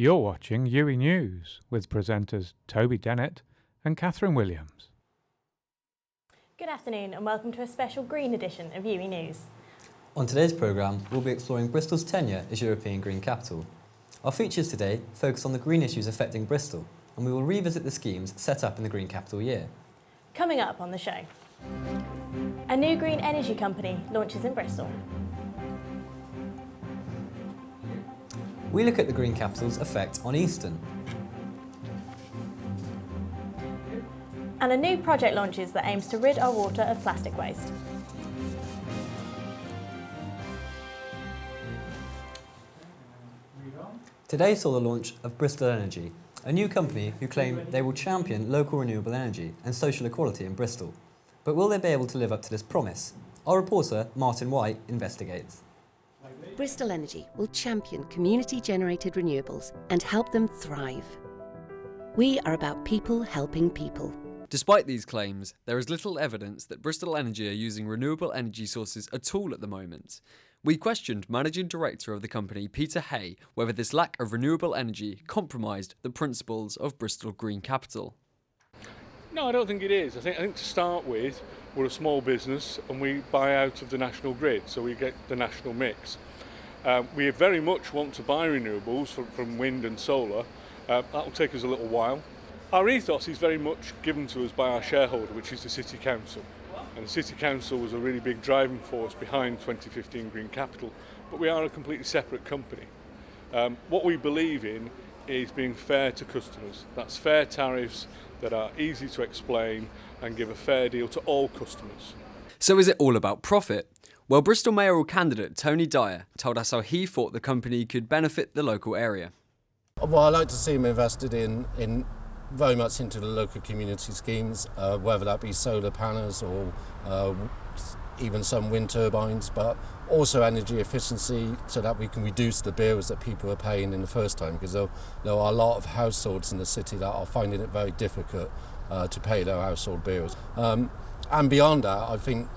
You're watching UWE News with presenters Toby Dennett and Catherine Williams. Good afternoon and welcome to a special green edition of UWE News. On today's programme, we'll be exploring Bristol's tenure as European Green Capital. Our features today focus on the green issues affecting Bristol, and we will revisit the schemes set up in the Green Capital year. Coming up on the show, a new green energy company launches in Bristol. We look at the Green Capital's effect on Easton. And a new project launches that aims to rid our water of plastic waste. Today saw the launch of Bristol Energy, a new company who claim they will champion local renewable energy and social equality in Bristol. But will they be able to live up to this promise? Our reporter, Martin White, investigates. Bristol Energy will champion community-generated renewables and help them thrive. We are about people helping people. Despite these claims, there is little evidence that Bristol Energy are using renewable energy sources at all at the moment. We questioned Managing Director of the company, Peter Hay, whether this lack of renewable energy compromised the principles of Bristol Green Capital. No, I don't think it is. I think to start with, we're a small business and we buy out of the national grid, so we get the national mix. We very much want to buy renewables from wind and solar. That will take us a little while. Our ethos is very much given to us by our shareholder, which is the City Council. And the City Council was a really big driving force behind 2015 Green Capital, but we are a completely separate company. What we believe in is being fair to customers. That's fair tariffs that are easy to explain and give a fair deal to all customers. So is it all about profit? Well, Bristol mayoral candidate Tony Dyer told us how he thought the company could benefit the local area. Well, I like to see them invested in very much into the local community schemes, whether that be solar panels or even some wind turbines, but also energy efficiency so that we can reduce the bills that people are paying in the first time, because there are a lot of households in the city that are finding it very difficult to pay their household bills. And beyond that, I think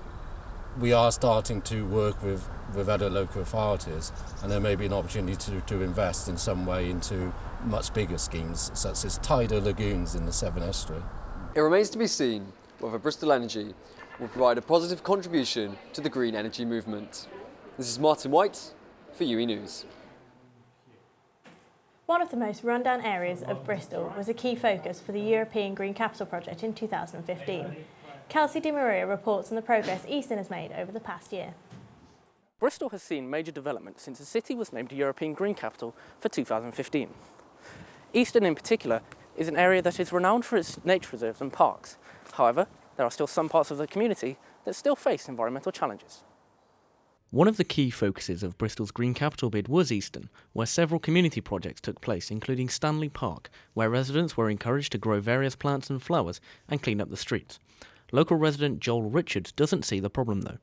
we are starting to work with other local authorities, and there may be an opportunity to invest in some way into much bigger schemes, such as tidal lagoons in the Severn Estuary. It remains to be seen whether Bristol Energy will provide a positive contribution to the green energy movement. This is Martin White for UWE News. One of the most rundown areas of Bristol was a key focus for the European Green Capital project in 2015. Kelsey Di Maria reports on the progress Easton has made over the past year. Bristol has seen major development since the city was named European Green Capital for 2015. Easton in particular is an area that is renowned for its nature reserves and parks. However, there are still some parts of the community that still face environmental challenges. One of the key focuses of Bristol's Green Capital bid was Easton, where several community projects took place, including Stanley Park, where residents were encouraged to grow various plants and flowers and clean up the streets. Local resident Joel Richards doesn't see the problem though.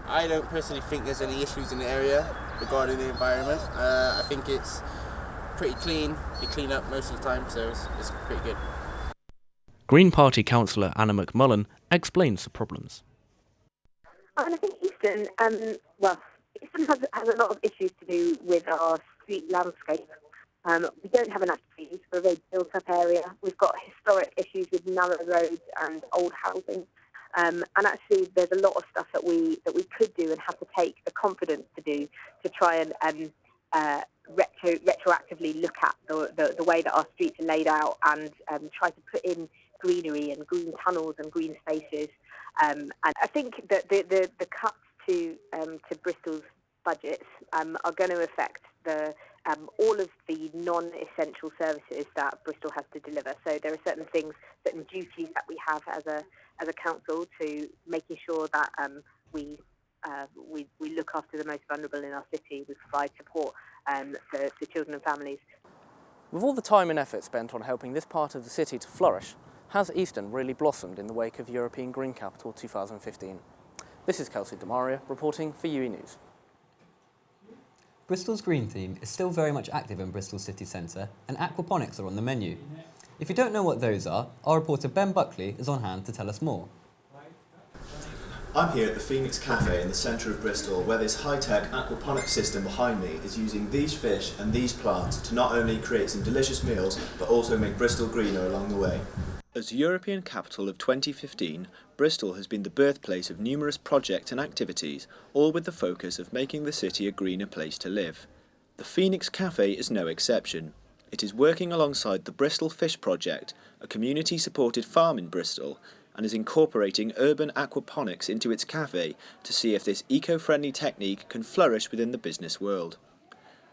I don't personally think there's any issues in the area regarding the environment. I think it's pretty clean. You clean up most of the time, so it's pretty good. Green Party councillor Anna McMullen explains the problems. And I think Easton, Easton has a lot of issues to do with our street landscape. We don't have enough trees. We're a very built-up area. We've got historic issues with narrow roads and old housing. And actually, there's a lot of stuff that we could do and have to take the confidence to do to try and retroactively look at the way that our streets are laid out and try to put in greenery and green tunnels and green spaces. And I think that the cuts to Bristol's budgets are going to affect all of the non-essential services that Bristol has to deliver. So there are certain duties that we have as a council to making sure that we look after the most vulnerable in our city. We provide support for children and families. With all the time and effort spent on helping this part of the city to flourish, has Easton really blossomed in the wake of European Green Capital 2015? This is Kelsey Di Maria reporting for UWE News. Bristol's green theme is still very much active in Bristol city centre, and aquaponics are on the menu. If you don't know what those are, our reporter Ben Buckley is on hand to tell us more. I'm here at the Phoenix Cafe in the centre of Bristol, where this high-tech aquaponics system behind me is using these fish and these plants to not only create some delicious meals, but also make Bristol greener along the way. As European Capital of 2015, Bristol has been the birthplace of numerous projects and activities, all with the focus of making the city a greener place to live. The Phoenix Cafe is no exception. It is working alongside the Bristol Fish Project, a community-supported farm in Bristol, and is incorporating urban aquaponics into its cafe to see if this eco-friendly technique can flourish within the business world.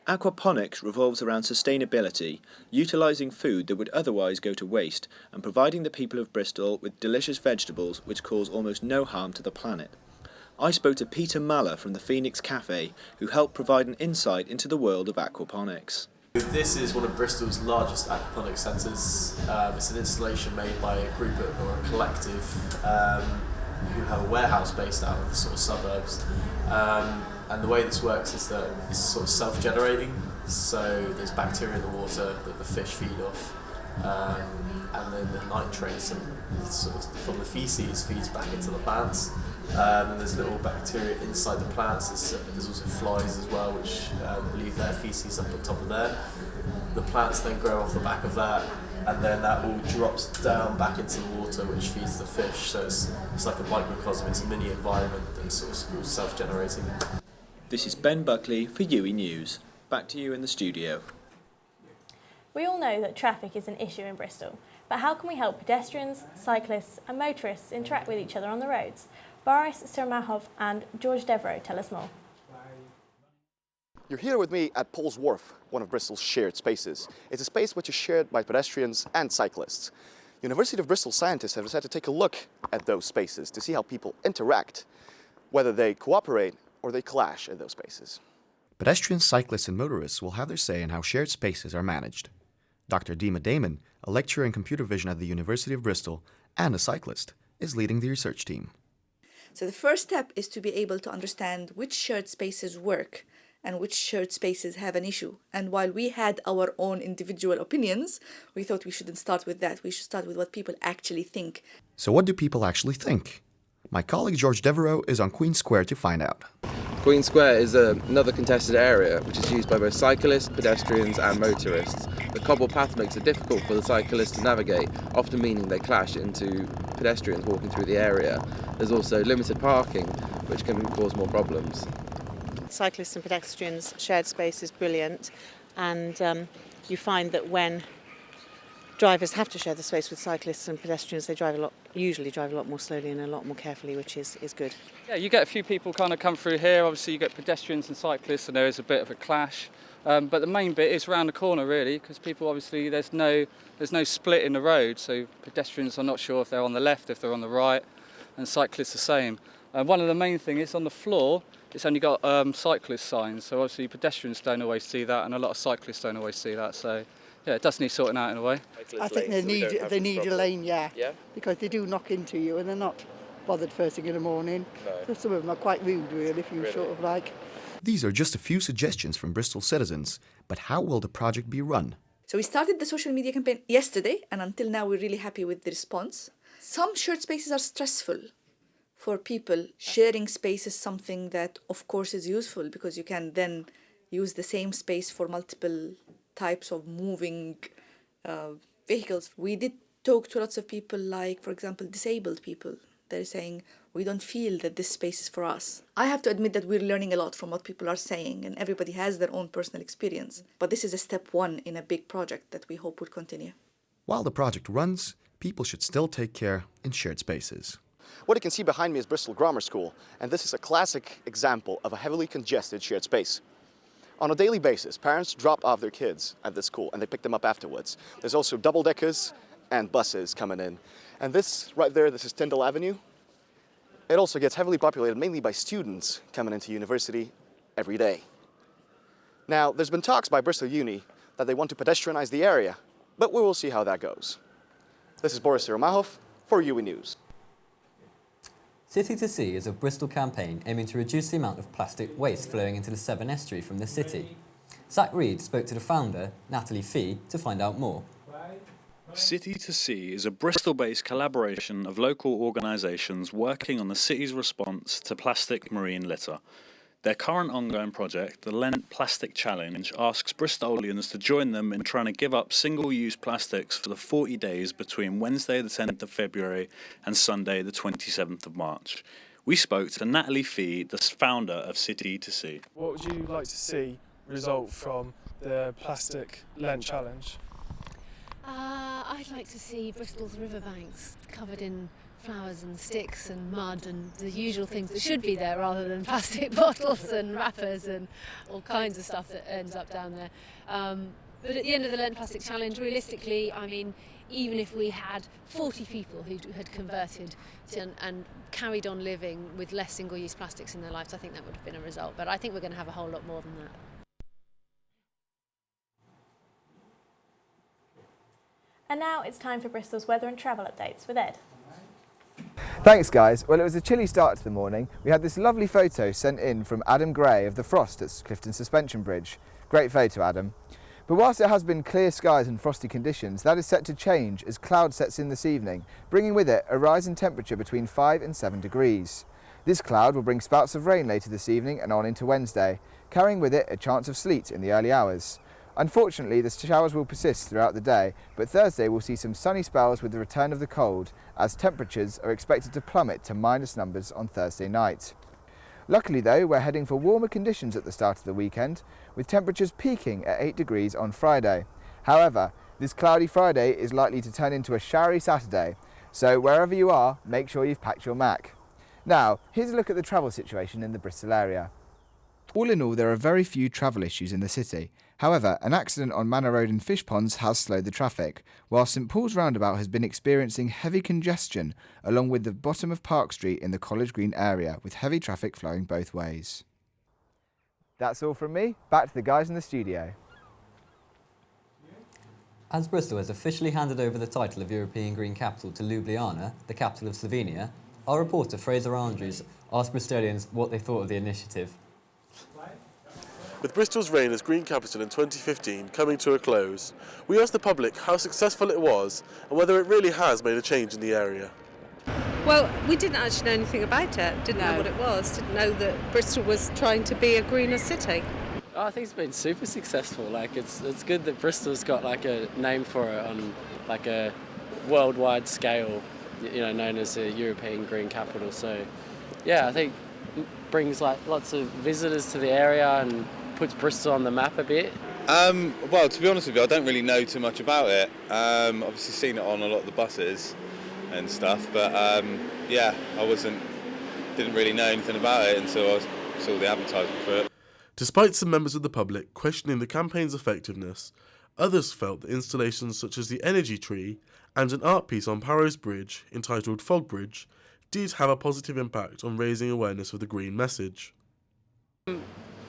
Aquaponics revolves around sustainability, utilising food that would otherwise go to waste and providing the people of Bristol with delicious vegetables which cause almost no harm to the planet. I spoke to Peter Maller from the Phoenix Cafe, who helped provide an insight into the world of aquaponics. This is one of Bristol's largest aquaponics centres. It's an installation made by a group or a collective who have a warehouse based out of the sort of suburbs. And the way this works is that it's sort of self-generating. So there's bacteria in the water that the fish feed off, and then the nitrates and sort of from the feces feeds back into the plants. And there's little bacteria inside the plants. There's also flies as well, which leave their feces up on top of there. The plants then grow off the back of that, and then that all drops down back into the water, which feeds the fish. So it's like a microcosm. It's a mini environment that's sort of self-generating. This is Ben Buckley for UWE News. Back to you in the studio. We all know that traffic is an issue in Bristol, but how can we help pedestrians, cyclists and motorists interact with each other on the roads? Boris Sirmahov and George Devereaux tell us more. You're here with me at Paul's Wharf, one of Bristol's shared spaces. It's a space which is shared by pedestrians and cyclists. University of Bristol scientists have decided to take a look at those spaces to see how people interact, whether they cooperate or they clash in those spaces. Pedestrians, cyclists and motorists will have their say in how shared spaces are managed. Dr. Dima Damon, a lecturer in computer vision at the University of Bristol and a cyclist, is leading the research team. So the first step is to be able to understand which shared spaces work and which shared spaces have an issue. And while we had our own individual opinions, we thought we shouldn't start with that. We should start with what people actually think. So what do people actually think? My colleague George Devereaux is on Queen Square to find out. Queen Square is another contested area which is used by both cyclists, pedestrians and motorists. The cobbled path makes it difficult for the cyclists to navigate, often meaning they clash into pedestrians walking through the area. There's also limited parking, which can cause more problems. Cyclists and pedestrians shared space is brilliant, and you find that when drivers have to share the space with cyclists and pedestrians, they usually drive a lot more slowly and a lot more carefully, which is good. Yeah, you get a few people kind of come through here. Obviously you get pedestrians and cyclists and there is a bit of a clash. But the main bit is around the corner really, because people obviously there's no split in the road, so pedestrians are not sure if they're on the left, if they're on the right, and cyclists the same. One of the main things is on the floor, it's only got cyclist signs, so obviously pedestrians don't always see that and a lot of cyclists don't always see that, so yeah, it does need sorting out in a way. I think they need a lane, yeah, because they do knock into you and they're not bothered first thing in the morning. No. So some of them are quite rude, really, if you sort of like. These are just a few suggestions from Bristol citizens, but how will the project be run? So we started the social media campaign yesterday, and until now we're really happy with the response. Some shared spaces are stressful for people. Sharing space is something that, of course, is useful because you can then use the same space for multiple types of moving vehicles. We did talk to lots of people, like, for example, disabled people. They're saying, we don't feel that this space is for us. I have to admit that we're learning a lot from what people are saying, and everybody has their own personal experience. But this is a step one in a big project that we hope will continue. While the project runs, people should still take care in shared spaces. What you can see behind me is Bristol Grammar School, and this is a classic example of a heavily congested shared space. On a daily basis, parents drop off their kids at this school and they pick them up afterwards. There's also double-deckers and buses coming in. And this right there, this is Tyndall Avenue. It also gets heavily populated mainly by students coming into university every day. Now, there's been talks by Bristol Uni that they want to pedestrianize the area, but we will see how that goes. This is Boris Sirmahov for UWE News. City to Sea is a Bristol campaign aiming to reduce the amount of plastic waste flowing into the Severn Estuary from the city. Zach Reed spoke to the founder, Natalie Fee, to find out more. City to Sea is a Bristol-based collaboration of local organisations working on the city's response to plastic marine litter. Their current ongoing project, the Lent Plastic Challenge, asks Bristolians to join them in trying to give up single-use plastics for the 40 days between Wednesday the 10th of February and Sunday the 27th of March. We spoke to Natalie Fee, the founder of City to Sea. What would you like to see result from the Plastic Lent Challenge? I'd like to see Bristol's riverbanks covered in flowers and sticks and mud and the usual things that should be there, rather than plastic bottles and wrappers and all kinds of stuff that ends up down there. But at the end of the Lent Plastic Challenge, realistically, I mean, even if we had 40 people who had converted and carried on living with less single-use plastics in their lives, I think that would have been a result. But I think we're going to have a whole lot more than that. And now it's time for Bristol's weather and travel updates with Ed. Thanks guys. Well, it was a chilly start to the morning. We had this lovely photo sent in from Adam Gray of the frost at Clifton Suspension Bridge. Great photo, Adam. But whilst it has been clear skies and frosty conditions, that is set to change as cloud sets in this evening, bringing with it a rise in temperature between 5 and 7 degrees. This cloud will bring spouts of rain later this evening and on into Wednesday, carrying with it a chance of sleet in the early hours. Unfortunately, the showers will persist throughout the day, but Thursday will see some sunny spells with the return of the cold, as temperatures are expected to plummet to minus numbers on Thursday night. Luckily though, we're heading for warmer conditions at the start of the weekend, with temperatures peaking at 8 degrees on Friday. However, this cloudy Friday is likely to turn into a showery Saturday, so wherever you are, make sure you've packed your Mac. Now, here's a look at the travel situation in the Bristol area. All in all, there are very few travel issues in the city. However, an accident on Manor Road in Fish Ponds has slowed the traffic, while St Paul's Roundabout has been experiencing heavy congestion along with the bottom of Park Street in the College Green area, with heavy traffic flowing both ways. That's all from me. Back to the guys in the studio. As Bristol has officially handed over the title of European Green Capital to Ljubljana, the capital of Slovenia, our reporter Fraser Andrews asked Bristolians what they thought of the initiative. With Bristol's reign as Green Capital in 2015 coming to a close, we asked the public how successful it was and whether it really has made a change in the area. Well, we didn't actually know anything about it, didn't know what it was, didn't know that Bristol was trying to be a greener city. Oh, I think it's been super successful. Like it's good that Bristol's got like a name for it on like a worldwide scale, you know, known as a European Green Capital. So, yeah, I think it brings like lots of visitors to the area and puts Bristol on the map a bit. Well, to be honest with you, I don't really know too much about it. Obviously seen it on a lot of the buses and stuff, but yeah, didn't really know anything about it until I saw the advertisement for it. Despite some members of the public questioning the campaign's effectiveness, others felt that installations such as the energy tree and an art piece on Parrow's Bridge entitled Fog Bridge did have a positive impact on raising awareness of the green message.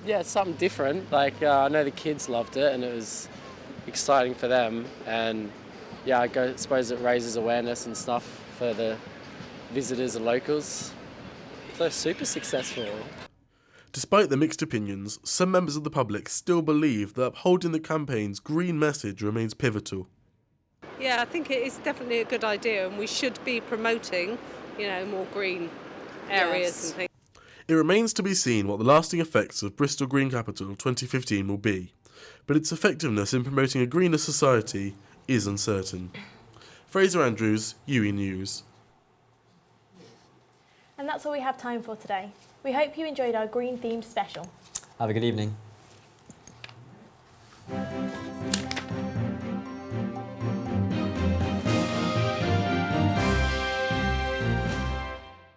Yeah, it's something different. Like I know the kids loved it and it was exciting for them, and yeah, I suppose it raises awareness and stuff for the visitors and locals. So super successful. Despite the mixed opinions, some members of the public still believe that upholding the campaign's green message remains pivotal. Yeah, I think it is definitely a good idea, and we should be promoting, you know, more green areas and things. It remains to be seen what the lasting effects of Bristol Green Capital 2015 will be, but its effectiveness in promoting a greener society is uncertain. Fraser Andrews, UWE News. And that's all we have time for today. We hope you enjoyed our green-themed special. Have a good evening.